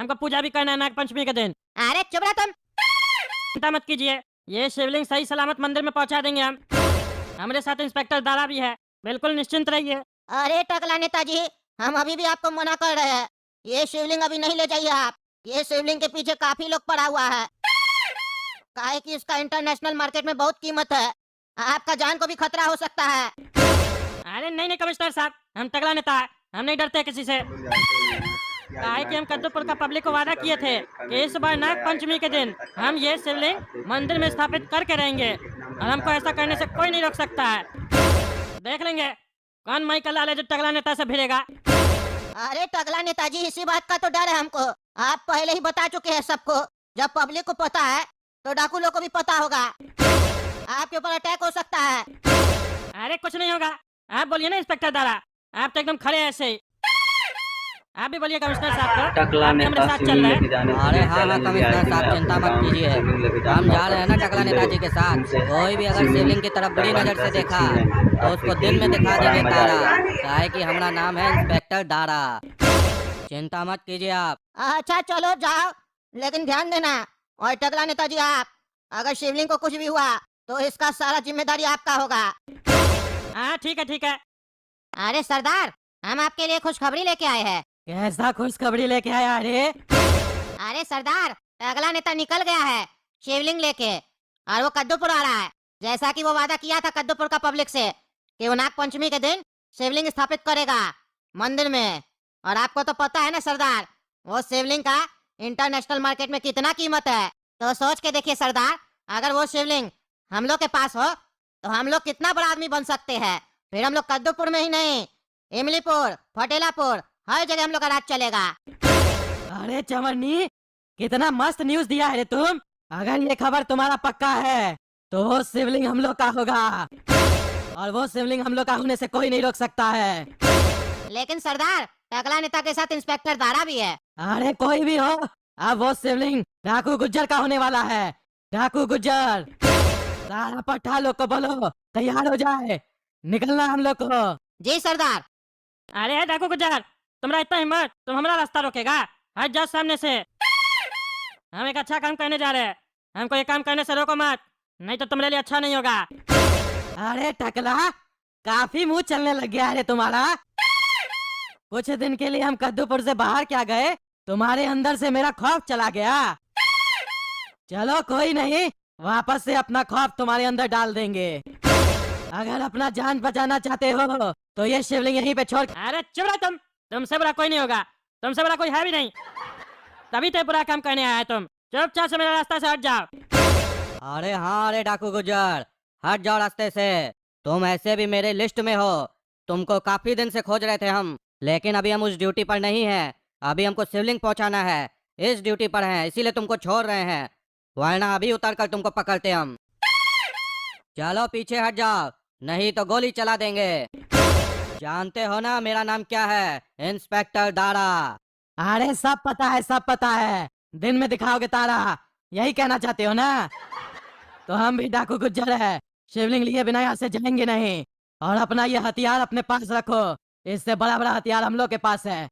हमको पूजा भी करना है नाग पंचमी के दिन। अरे चुप रहो तुम। चिंता मत कीजिए, ये शिवलिंग सही सलामत मंदिर में पहुंचा देंगे हम। हमारे साथ इंस्पेक्टर दारा भी है, बिल्कुल निश्चिंत रहिए। अरे टकला नेताजी, हम अभी भी आपको मना कर रहे हैं, ये शिवलिंग अभी नहीं ले जाइए आप। ये शिवलिंग के पीछे काफी लोग पड़ा हुआ है, काहे कि इसका इंटरनेशनल मार्केट में बहुत कीमत है, आपका जान को भी खतरा हो सकता है। अरे नहीं नहीं कमिश्नर साहब, हम तगड़ा नेता है, हम नहीं डरते किसी से। काहे कि हम कद्दूपुर का पब्लिक को वादा किए थे कि इस बार नाग पंचमी के दिन हम ये शिवलिंग मंदिर में स्थापित करके रहेंगे और हमको ऐसा करने से कोई नहीं रोक सकता है। देख लेंगे कौन माई का लाल है जो तगड़ा नेता से भिड़ेगा। अरे टकला नेताजी, इसी बात का तो डर है हमको, आप पहले ही बता चुके हैं सबको। जब पब्लिक को पता है तो डाकू लोग को भी पता होगा, आपके ऊपर अटैक हो सकता है। अरे कुछ नहीं होगा, आप बोलिए ना इंस्पेक्टर दारा, आप तो एकदम खड़े हैं ऐसे ही। आप भी बोलिए कमिश्नर साहब को, टकला आप भी हमारे साथ चल रहे हैं। अरे हाँ हाँ कमिश्नर साहब, चिंता मत कीजिए, हम जा रहे हैं ना टकला नेताजी के साथ। कोई भी अगर शिवलिंग की तरफ बुरी नजर से देखा तो उसको दिन में दिखा देंगे तारा, काहे कि हमारा नाम है इंस्पेक्टर दारा। चिंता मत कीजिए आप। अच्छा चलो जाओ, लेकिन ध्यान देना। और टकला नेताजी, आप अगर शिवलिंग को कुछ भी हुआ तो इसका सारा जिम्मेदारी आपका होगा। हाँ ठीक है ठीक है। अरे सरदार, हम आपके लिए खुशखबरी लेके आए हैं। कैसा खुशखबरी लेके आया रे? अरे सरदार, अगला नेता निकल गया है शिवलिंग लेके, और वो कद्दूपुर आ रहा है, जैसा कि वो वादा किया था कद्दूपुर का पब्लिक से कि वो नाग पंचमी के दिन शिवलिंग स्थापित करेगा मंदिर में। और आपको तो पता है ना सरदार, वो शिवलिंग का इंटरनेशनल मार्केट में कितना कीमत है। तो सोच के देखिए सरदार, अगर वो शिवलिंग हम लोग के पास हो तो हम लोग कितना बड़ा आदमी बन सकते हैं। फिर हम लोग कद्दूपुर में ही नहीं, इमलीपुर, फटेलापुर, हर जगह हम लोग का राज चलेगा। अरे चमरनी, कितना मस्त न्यूज दिया है रे तुम। अगर ये खबर तुम्हारा पक्का है तो वो शिवलिंग हम लोग का होगा, और वो शिवलिंग हम लोग का होने से कोई नहीं रोक सकता है। लेकिन सरदार, टकला नेता के साथ इंस्पेक्टर दारा भी है। अरे कोई भी हो, अब वो शिवलिंग डाकू गुज्जर का होने वाला है। डाकू गुज्जर, सारा पट्टा लोग को बोलो तैयार हो जाए, निकलना हम लोग को। जी सरदार। अरे डाकू गुज्जर, तुम्हारा इतना हिम्मत, तुम हमारा रास्ता रोकेगा? हट जाओ सामने से। हम एक अच्छा काम करने जा रहे हैं, हमको ये काम करने से रोको मत, नहीं तो तुम्हारे लिए अच्छा नहीं होगा। अरे टकला, काफी मुंह चलने लग गया है तुम्हारा। कुछ दिन के लिए हम कद्दूपुर से बाहर क्या गए, तुम्हारे अंदर से मेरा खौफ चला गया। चलो कोई नहीं, वापस से अपना खौफ तुम्हारे अंदर डाल देंगे। अगर अपना जान बचाना चाहते हो तो ये शिवलिंग यहीं पे छोड़। अरे चुप रहो तुम, तुमसे बुरा कोई नहीं होगा, तुमसे बुरा कोई है भी नहीं, तभी तो बुरा काम करने आया है तुम। चुपचाप से मेरे रास्ता से हट जाओ। अरे हाँ, अरे डाकू गुज्जर, हट जाओ रास्ते से। तुम ऐसे भी मेरे लिस्ट में हो, तुमको काफी दिन से खोज रहे थे हम, लेकिन अभी हम उस ड्यूटी पर नहीं है। अभी हमको शिवलिंग पहुंचाना है, इस ड्यूटी पर हैं, इसीलिए तुमको छोड़ रहे हैं, वरना अभी उतर कर तुमको पकड़ते हम। चलो पीछे हट जाओ, नहीं तो गोली चला देंगे। जानते हो ना मेरा नाम क्या है? इंस्पेक्टर दारा। अरे सब पता है, सब पता है, दिन में दिखाओगे तारा, यही कहना चाहते हो ना? तो हम भी डाकू गुज्जर है, शिवलिंग लिए बिना यहाँ से जाएंगे नहीं। और अपना ये हथियार अपने पास रखो, इससे बड़ा बड़ा हथियार हम लोग के पास है।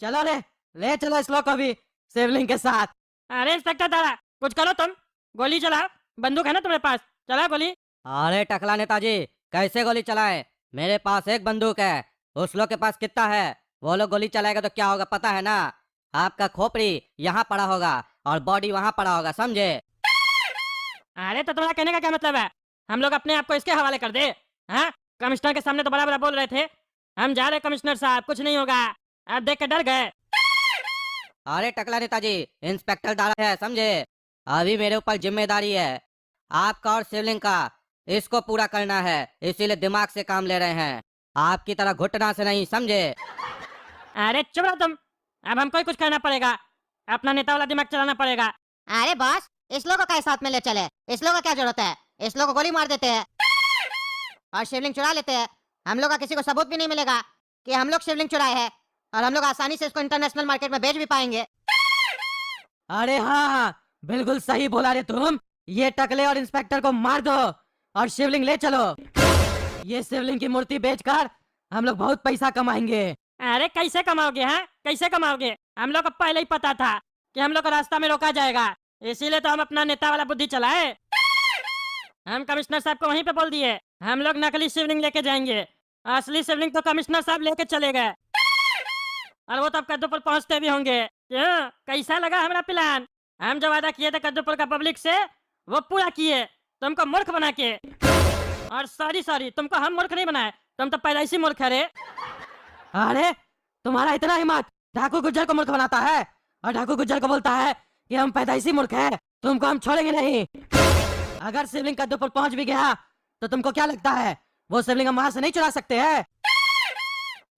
चलो रे, ले चलो इस लोग को भी शिवलिंग के साथ। अरे इंस्पेक्टर दारा, कुछ करो तुम, गोली चलाओ, बंदूक है ना तुम्हारे पास, चलाओ गोली। अरे टकला नेताजी, कैसे गोली चलाएं? मेरे पास एक बंदूक है, उस लोग के पास कितना है? वो लोग गोली चलाएगा तो क्या होगा पता है ना? आपका खोपड़ी यहाँ पड़ा होगा और बॉडी वहाँ पड़ा होगा, समझे? अरे तो तुम्हारा कहने का क्या मतलब है? हम लोग अपने आप को इसके हवाले कर दे? हाँ, कमिश्नर के सामने तो बड़ा बड़ा बोल रहे थे, हम जा रहे कमिश्नर साहब, कुछ नहीं होगा। आप देख के डर गए। अरे टकला नेताजी, इंस्पेक्टर दारा है, समझे? अभी मेरे ऊपर जिम्मेदारी है आपका और शिवलिंग का, इसको पूरा करना है, इसीलिए दिमाग से काम ले रहे हैं, आपकी तरह घुटना से नहीं, समझे? अरे चुप रहो तुम, अब हमको ही कुछ करना पड़ेगा, अपना नेता वाला दिमाग चलाना पड़ेगा। अरे बॉस, इस लोग को क्या साथ में ले चले? इस लोग को क्या जरूरत है? इस लोग को गोली मार देते हैं और शिवलिंग चुरा लेते हैं। हम लोग का किसी को सबूत भी नहीं मिलेगा कि हम लोग शिवलिंग चुराए हैं, और हम लोग आसानी से इसको इंटरनेशनल मार्केट में बेच भी पाएंगे। अरे हाँ, बिल्कुल सही बोला रे तुम। ये टकले और इंस्पेक्टर को मार दो और शिवलिंग ले चलो। ये शिवलिंग की मूर्ति बेचकर हम लोग बहुत पैसा कमाएंगे। अरे कैसे कमाओगे? हाँ, कैसे कमाओगे? हम लोग को पहले ही पता था कि हम लोग को रास्ता में रोका जाएगा, इसीलिए तो हम अपना नेता वाला बुद्धि चलाए। हम कमिश्नर साहब को वहीं पे बोल दिए हम लोग नकली शिवलिंग लेके जाएंगे, असली शिवलिंग तो कमिश्नर साहब लेके चले गए और वो तो अब कद्दूपुर पहुंचते भी होंगे। क्यों, कैसा लगा हमारा प्लान? हम जो वादा किए थे कद्दूपुर का पब्लिक से वो पूरा किए, तुमको मूर्ख बना के। और सॉरी सॉरी, तुमको हम मूर्ख नहीं बनाए, तुम तो पैदाइशी मूर्ख है रे। अरे तुम्हारा इतना हिम्मत, डाकू गुज्जर को मूर्ख बनाता है और डाकू गुज्जर को बोलता है कि हम पैदाइशी मूर्ख है, तुमको हम छोड़ेंगे नहीं। अगर शिवलिंग कद्दूपुर पहुंच भी गया तो तुमको क्या लगता है वो शिवलिंग हम वहां से नहीं चुरा सकते हैं?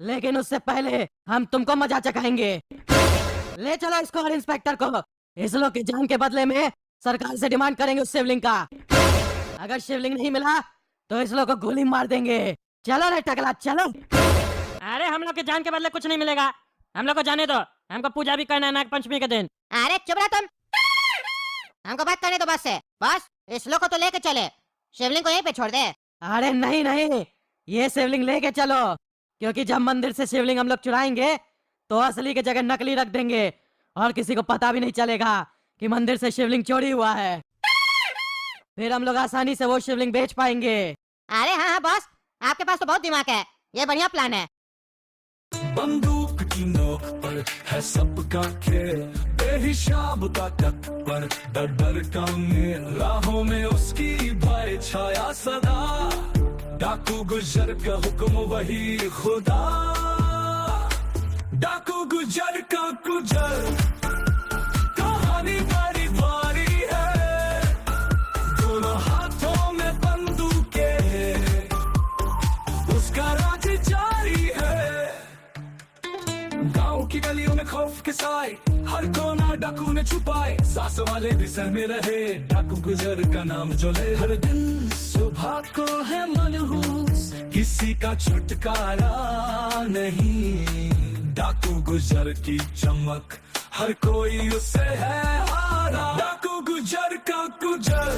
लेकिन उससे पहले हम तुमको मजा चखाएंगे। ले चलो इसको और इंस्पेक्टर को, इस लोग की जान के बदले में सरकार से डिमांड करेंगे उस शिवलिंग का। अगर शिवलिंग नहीं मिला तो इस लोग को गोली मार देंगे। चलो रे टकला चलो। अरे हम लोग के जान के बदले कुछ नहीं मिलेगा, हम लोग को जाने दो, हमको पूजा भी करना है नाग पंचमी के दिन। अरे चुप रहा तुम, हमको बात करने दो बस से। बस इस लोग को तो लेके चले, शिवलिंग को यहीं पे छोड़ दे। अरे नहीं नहीं, ये शिवलिंग लेके चलो, क्योंकि जब मंदिर से शिवलिंग हम लोग चुराएंगे तो असली की जगह नकली रख देंगे और किसी को पता भी नहीं चलेगा कि मंदिर से शिवलिंग चोरी हुआ है। फिर हम लोग आसानी से वो शिवलिंग बेच पाएंगे। अरे हाँ हाँ बॉस, आपके पास तो बहुत दिमाग है, ये बढ़िया प्लान है। बंदूक की नोक पर है सबका खेल, बेहिसाब ताकत पर डर डर टांगे, राहों में उसकी भय छाया सदा, डाकू गुजर का हुक्म वही खुदा, डाकू गुजर का गुजर कहानी बड़ी भारी है, दोनों हाथों में बंदूकें, उसका राज जारी है। गांव की गलियों में खौफ के साए, हर कोना डाकू ने छुपाए, सास वाले भी सर में रहे, डाकू गुजर का नाम जो ले, हर दिन सुबह को है मनहूस, किसी का छुटकारा नहीं, डाकू गुजर की चमक हर कोई उससे है हारा, डाकू गुजर का गुजर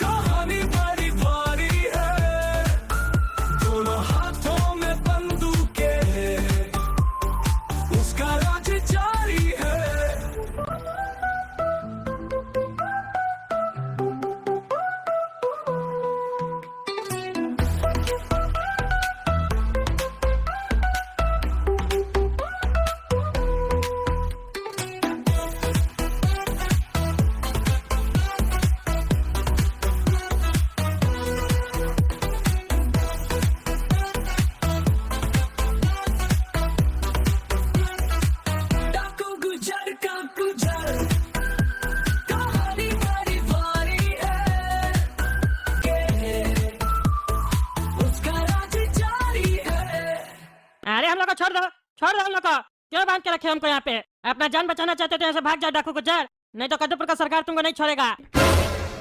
कहानी बड़ी भारी है, दोनों हाथों में बंदूकें, उसका राज जारी है। डाकू गुजर का गुजर कहानी बड़ी भारी है, उसका राज जारी है। अरे हम लोग को छोड़ दो, छोड़ दो हम लोग को, क्यों बांध के रखे हमको यहाँ पे? अपना जान बचाना चाहते थे, ऐसे भाग जाओ डाकू गुज्जर, नहीं तो कद्दूपुर का सरकार तुमको नहीं छोड़ेगा।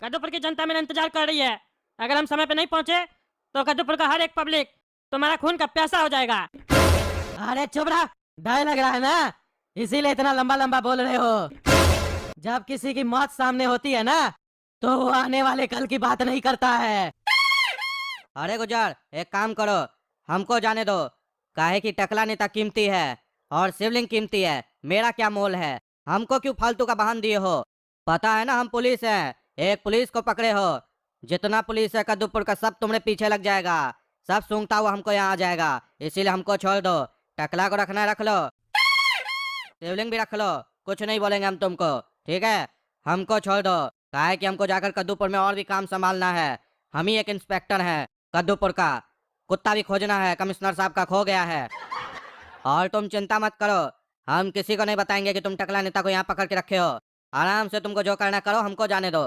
कद्दूपुर की जनता मेरा इंतजार कर रही है, अगर हम समय पे नहीं पहुंचे तो कद्दूपुर का हर एक पब्लिक तुम्हारा खून का प्यासा हो जाएगा। अरे चुप रहा, डर लग रहा है ना, इसीलिए इतना लंबा लंबा बोल रहे हो। जब किसी की मौत सामने होती है ना तो वो आने वाले कल की बात नहीं करता है। अरे गुजर एक काम करो, हमको जाने दो, काहे कि टकला नेता कीमती है और शिवलिंग कीमती है, मेरा क्या मोल है? हमको क्यों फालतू का बहान दिए हो? पता है ना हम पुलिस हैं, एक पुलिस को पकड़े हो, जितना पुलिस है कद्दूपुर का सब तुम्हारे पीछे लग जाएगा, सब सूंघता हुआ हमको यहाँ आ जाएगा, इसीलिए हमको छोड़ दो। टकला को रखना है रख लो, शिवलिंग भी रख लो, कुछ नहीं बोलेंगे हम तुमको, ठीक है? हमको छोड़ दो, काहे कि हमको जाकर कद्दूपुर में और भी काम संभालना है, हम ही एक इंस्पेक्टर हैं कद्दूपुर का, कुत्ता भी खोजना है, कमिश्नर साहब का खो गया है। और तुम चिंता मत करो, हम किसी को नहीं बताएंगे कि तुम टकला नेता को यहाँ पकड़ के रखे हो, आराम से तुमको जो करना करो, हमको जाने दो।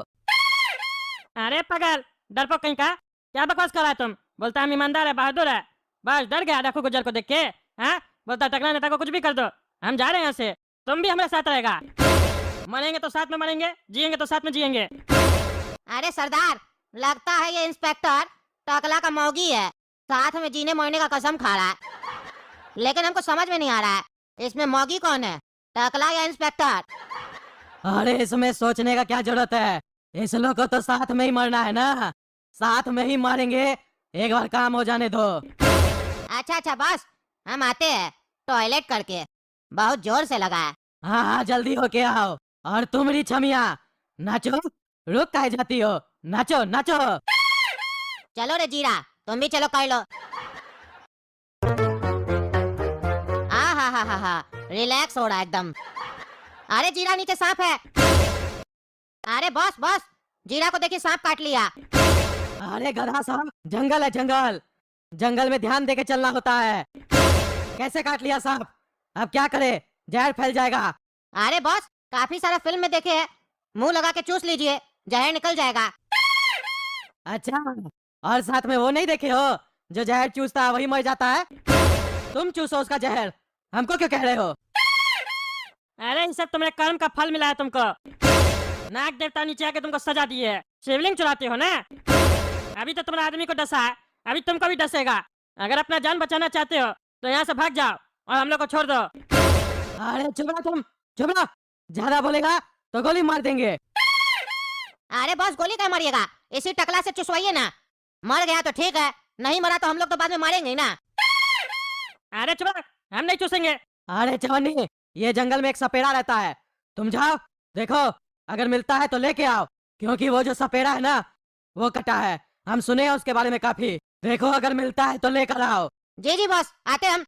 अरे पगल, डरपोक कहीं का, क्या बकवास कर रहा है तुम? बोलता हम ईमानदार है, बहादुर है, बस डर गया डाकू गुजर को देख के। हाँ, बोलता टकला नेता को कुछ भी कर दो, हम जा रहे हैं यहाँ से, तुम भी हमारे साथ रहेगा, मरेंगे तो साथ में मरेंगे, जिएंगे तो साथ में जिएंगे। अरे सरदार, लगता है ये इंस्पेक्टर टकला का मौगी है, साथ में जीने मरने का कसम खा रहा है, लेकिन हमको समझ में नहीं आ रहा है इसमें मौगी कौन है, टकला या इंस्पेक्टर? अरे इसमें सोचने का क्या जरूरत है, इस लोग को तो साथ में ही मरना है ना, साथ में ही मारेंगे, एक बार काम हो जाने दो। अच्छा अच्छा बस, हम आते हैं टॉयलेट करके। बहुत जोर से लगा है। हाँ हाँ जल्दी होके आओ। और तुम री छमिया नाचो, रुक काहे जाती हो, नाचो नाचो। चलो रे जीरा, तुम भी चलो कर लो। हा रिलैक्स हो रहा है एकदम। अरे जीरा नीचे सांप है। अरे बॉस बॉस, जीरा को देखिए सांप काट लिया। अरे गधा साहब, जंगल है जंगल, जंगल में ध्यान देके चलना होता है। कैसे काट लिया सांप? अब क्या करे, जहर फैल जाएगा। अरे बॉस, काफी सारा फिल्म में देखे हैं, मुंह लगा के चूस लीजिए, जहर निकल जाएगा। अच्छा, और साथ में वो नहीं देखे हो जो जहर चूसता है वही मर जाता है? तुम चूसो उसका जहर, हमको क्यों कह रहे हो? अरे ये सब तुम्हारे कर्म का फल मिला है तुमको। नाग देवता नीचे आके तुमको सजा दिए है, शिवलिंग चुराते हो ना। अभी तो तुम्हारा आदमी को डसा है, अभी तुमको भी डसेगा। अगर अपना जान बचाना चाहते हो तो यहाँ से भाग जाओ और हम लोग को छोड़ दो। अरे चुप रहो तुम, चुप रहो, ज्यादा बोलेगा तो गोली मार देंगे। अरे बॉस, गोली क्या मारिएगा, इसी टकला से चुसवाइए ना। मर गया तो ठीक है, नहीं मरा तो हम लोग तो बाद में मारेंगे ही ना। अरे चुप रहो, हम नहीं चूसेंगे। अरे चवन्नी, ये जंगल में एक सपेड़ा रहता है, तुम जाओ देखो, अगर मिलता है तो लेके आओ, क्योंकि वो जो सपेड़ा है ना वो कटा है, हम सुने हैं उसके बारे में काफी। देखो अगर मिलता है तो लेकर आओ। जी जी बॉस, आते हम।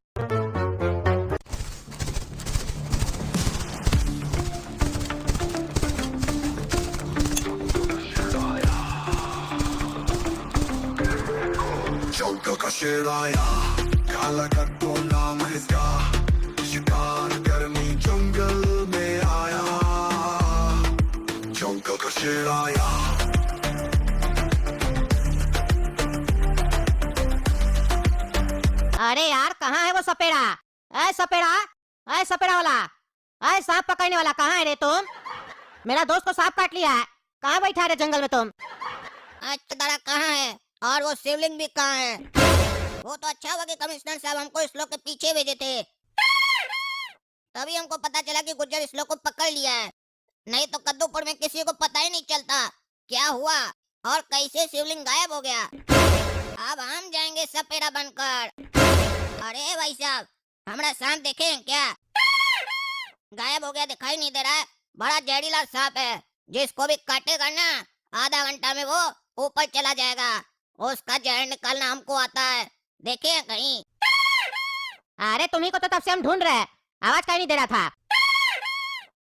जंगल का शेर आया, काला कट्टो नाम है इसका, शिकार करने जंगल में आया। जंगल का शेर आया। अरे यार, कहाँ है वो सपेड़ा? ऐ सपेड़ा, ऐ सपेड़ा वाला, ऐ सांप पकड़ने वाला, कहाँ है रे तुम? मेरा दोस्त को सांप काट लिया है, कहाँ बैठा है रे जंगल में तुम? अच्छा दादा कहाँ है, और वो शिवलिंग भी कहाँ है? वो तो अच्छा हुआ कि कमिश्नर साहब हमको इस लोग के पीछे भेजे थे, तभी हमको पता चला कि गुज्जर इस लोग को पकड़ लिया है। नहीं तो कद्दूपुर में किसी को पता ही नहीं चलता क्या हुआ और कैसे शिवलिंग गायब हो गया। अब हम जाएंगे सपेरा बनकर। अरे भाई साहब, हमारा सांप देखे हैं क्या? गायब हो गया, दिखाई नहीं दे रहा है। बड़ा जहरीला सांप है, जिसको भी काटेगा ना आधा घंटा में वो ऊपर चला जाएगा। उसका जहर निकालना हमको आता है, देखे हैं कहीं? अरे तुम्ही को तो तब से हम ढूंढ रहे हैं, आवाज कहीं नहीं दे रहा था।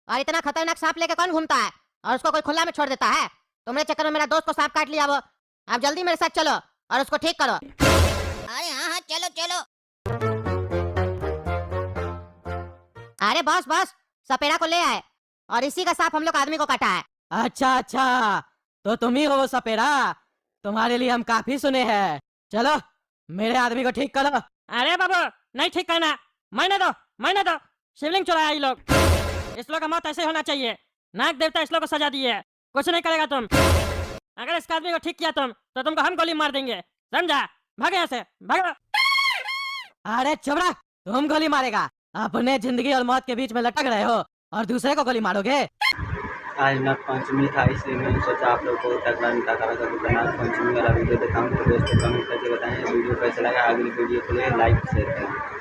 और इतना खतरनाक सांप लेके कौन घूमता है और उसको कोई खुला में छोड़ देता है? तुम्हारे चक्कर में मेरा दोस्त को सांप काट लिया वो। आप जल्दी मेरे साथ चलो और उसको ठीक करो। अरे हाँ हाँ चलो चलो। अरे बॉस बॉस, सपेड़ा को ले आए और इसी का सांप हम लोग आदमी को काटा है। अच्छा अच्छा, तो तुम ही हो वो सपेड़ा, तुम्हारे लिए हम काफी सुने हैं। चलो मेरे आदमी को ठीक करो। अरे बाबू, नहीं ठीक करना, मरने दो मरने दो। शिवलिंग चुराया ये लोग, इस लोग का मौत ऐसे होना चाहिए। नाग देवता इस लोग को सजा दिए है, कुछ नहीं करेगा तुम। अगर इस आदमी को ठीक किया तुम तो तुमको हम गोली मार देंगे, समझा? भाग यहाँ से, भागो। अरे चुप रह, तुम गोली मारेगा? अपने जिंदगी और मौत के बीच में लटक रहे हो और दूसरे को गोली मारोगे? आज नाग पंचमी था, इसलिए मैंने सोचा आप लोग को तगड़ा नहीं था तो नाग पंचमी वाला वीडियो दिखाऊँ। तो दोस्तों कमेंट करके बताएं वीडियो कैसा लगा, अगली वीडियो के लिए लाइक शेयर करें।